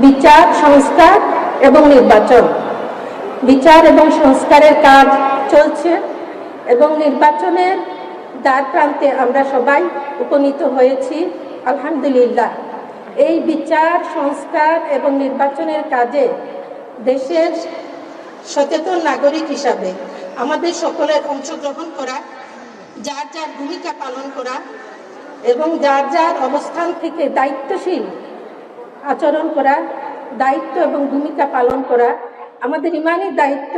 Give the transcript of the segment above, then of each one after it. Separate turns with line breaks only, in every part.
বিচার, সংস্কার এবং নির্বাচন। বিচার এবং সংস্কারের কাজ চলছে এবং নির্বাচনের দ্বার প্রান্তে আমরা সবাই উপনীত হয়েছি আলহামদুলিল্লাহ। এই বিচার, সংস্কার এবং নির্বাচনের কাজে দেশের সচেতন নাগরিক হিসাবে আমাদের সকলের অংশগ্রহণ করা, যার যার ভূমিকা পালন করা এবং যার যার অবস্থান থেকে দায়িত্বশীল আচরণ করা, দায়িত্ব এবং ভূমিকা পালন করা আমাদের ইমানি দায়িত্ব,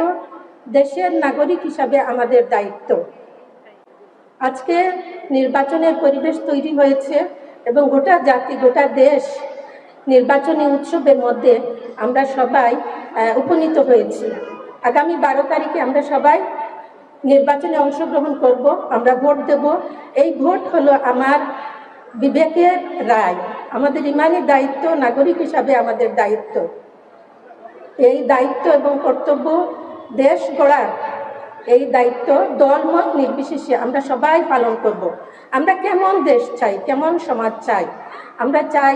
দেশের নাগরিক হিসাবে আমাদের দায়িত্ব। আজকে নির্বাচনের পরিবেশ তৈরি হয়েছে এবং গোটা জাতি, গোটা দেশ নির্বাচনী উৎসবের মধ্যে আমরা সবাই উপনীত হয়েছি। আগামী 12 তারিখে আমরা সবাই নির্বাচনে অংশগ্রহণ করব, আমরা ভোট দেব। এই ভোট হলো আমার বিবেকের রায়, আমাদের ইমানি দায়িত্ব, নাগরিক হিসাবে আমাদের দায়িত্ব। এই দায়িত্ব এবং কর্তব্য দেশ গড়ার, এই দায়িত্ব দলমত নির্বিশেষে আমরা সবাই পালন করব। আমরা কেমন দেশ চাই, কেমন সমাজ চাই? আমরা চাই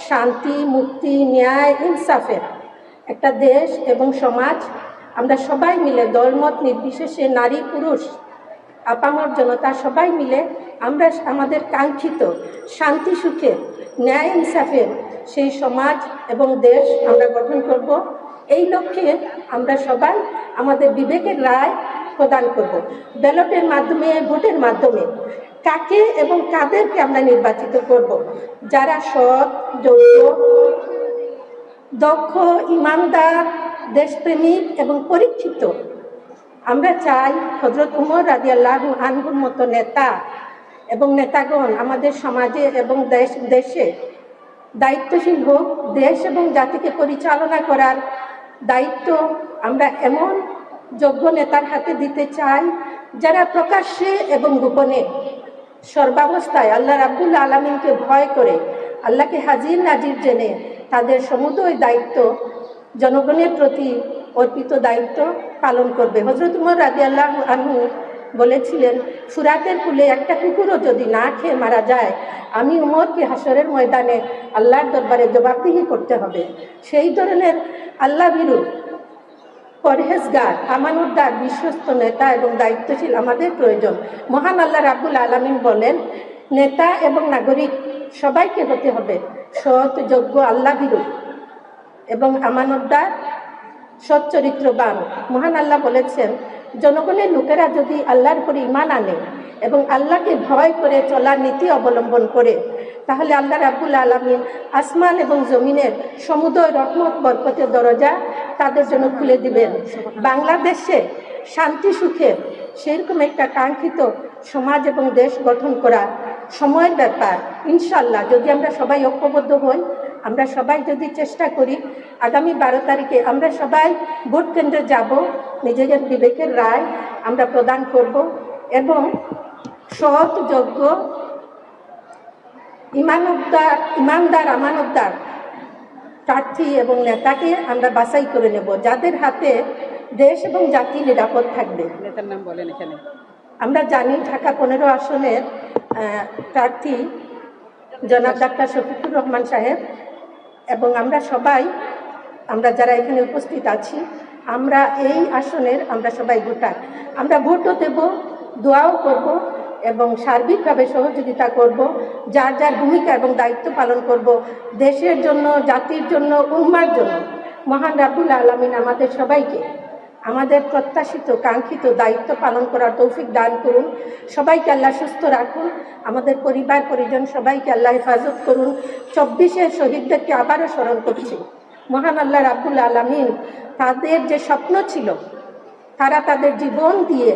শান্তি, মুক্তি, ন্যায়, ইনসাফের একটা দেশ এবং সমাজ। আমরা সবাই মিলে দলমত নির্বিশেষে, নারী পুরুষ আপামর জনতা সবাই মিলে আমরা আমাদের কাঙ্ক্ষিত শান্তি, সুখের, ন্যায়, ইনসাফের সেই সমাজ এবং দেশ আমরা গঠন করব। এই লক্ষ্যে আমরা সবাই আমাদের বিবেকের রায় প্রদান করব। ব্যালটের মাধ্যমে, ভোটের মাধ্যমে কাকে এবং কাদেরকে আমরা নির্বাচিত করব? যারা সৎ, যোগ্য, দক্ষ, ইমানদার, দেশপ্রেমিক এবং পরীক্ষিত। আমরা চাই হযরত উমর রাদিয়াল্লাহু আনহুর মতো নেতা এবং নেতাগণ আমাদের সমাজে এবং দেশে দায়িত্বশীল হোক। দেশ এবং জাতিকে পরিচালনা করার দায়িত্ব আমরা এমন যোগ্য নেতার হাতে দিতে চাই, যারা প্রকাশ্যে এবং গোপনে সর্বাবস্থায় আল্লাহ রাব্বুল আলামিনকে ভয় করে, আল্লাহকে হাজির নাজির জেনে তাদের সমুদয় দায়িত্ব, জনগণের প্রতি অর্পিত দায়িত্ব পালন করবে। হযরত উমর রাদিয়াল্লাহু আনহু বলেছিলেন, ফুরাতের কূলে একটা কুকুরও যদি না খেয়ে মারা যায়, আমি উমরকে হাসরের ময়দানে আল্লাহর দরবারে জবাবদিহি করতে হবে। সেই ধরনের আল্লাহ ভীরু, পরহেজগার, আমানতদার, বিশ্বস্ত নেতা এবং দায়িত্বশীল আমাদের প্রয়োজন। মহান আল্লাহ রাব্বুল আলামিন বলেন, নেতা এবং নাগরিক সবাইকে হতে হবে সৎ, যোগ্য, আল্লাহ ভীরু এবং আমানতদার, সৎ চরিত্রবান। মহান আল্লাহ বলেছেন, জনগণের লোকেরা যদি আল্লাহর উপরে ঈমান আনে এবং আল্লাহকে ভয় করে চলার নীতি অবলম্বন করে, তাহলে আল্লাহ রাব্বুল আলামিন আসমান এবং জমিনের সমুদয় রহমত, বরকতের দরজা তাদের জন্য খুলে দিবেন। বাংলাদেশে শান্তি, সুখের সেরকম একটা কাঙ্ক্ষিত সমাজ এবং দেশ গঠন করা সময়ের ব্যাপার। ইনশাআল্লাহ যদি আমরা সবাই ঐক্যবদ্ধ হই, আমরা সবাই যদি চেষ্টা করি, আগামী 12 তারিখে আমরা সবাই ভোট কেন্দ্রে যাব, নিজেদের বিবেকের রায় আমরা প্রদান করব এবং সৎ, যোগ্য, ইমানদার, আমানতদার প্রার্থী এবং নেতাকে আমরা বাছাই করে নেব, যাদের হাতে দেশ এবং জাতি নিরাপদ থাকবে।
নেতার নাম বলেন এখানে।
আমরা জানি ঢাকা 15 আসনের প্রার্থী জনাব ডাক্তার শফিকুর রহমান সাহেব এবং আমরা সবাই, আমরা যারা এখানে উপস্থিত আছি, আমরা এই আসনের আমরা সবাই ভোটার। আমরা ভোটও দেব, দোয়াও করব এবং সার্বিকভাবে সহযোগিতা করব, যার যার ভূমিকা এবং দায়িত্ব পালন করব দেশের জন্য, জাতির জন্য, উম্মার জন্য। মহান রাব্বুল আলামিন আমাদের সবাইকে আমাদের প্রত্যাশিত, কাঙ্ক্ষিত দায়িত্ব পালন করার তৌফিক দান করুন। সবাইকে আল্লাহ সুস্থ রাখুন, আমাদের পরিবার পরিজন সবাইকে আল্লাহ হেফাজত করুন। 24-এর শহীদদেরকে আবারও স্মরণ করছি। মহান আল্লাহ রাব্বুল আলামিন তাদের যে স্বপ্ন ছিল, তারা তাদের জীবন দিয়ে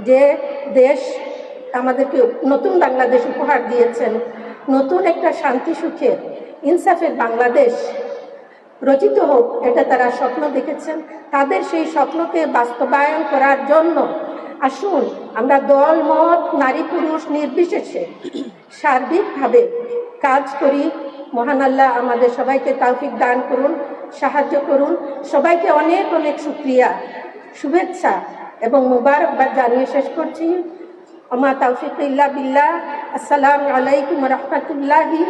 যে দেশ আমাদেরকে নতুন বাংলাদেশ উপহার দিয়েছেন, নতুন একটা শান্তি, সুখের, ইনসাফের বাংলাদেশ রচিত হোক, এটা তারা স্বপ্ন দেখেছেন। তাদের সেই স্বপ্নকে বাস্তবায়ন করার জন্য আসুন আমরা দল, মত, নারী পুরুষ নির্বিশেষে সার্বিকভাবে কাজ করি। মহান আল্লাহ আমাদের সবাইকে তৌফিক দান করুন, সাহায্য করুন। সবাইকে অনেক অনেক শুকরিয়া, শুভেচ্ছা এবং মুবারকবাদ জানিয়ে শেষ করছি। আমা তৌফিক ইল্লা বিল্লাহ। আসসালামু আলাইকুম ওয়া রাহমাতুল্লাহি।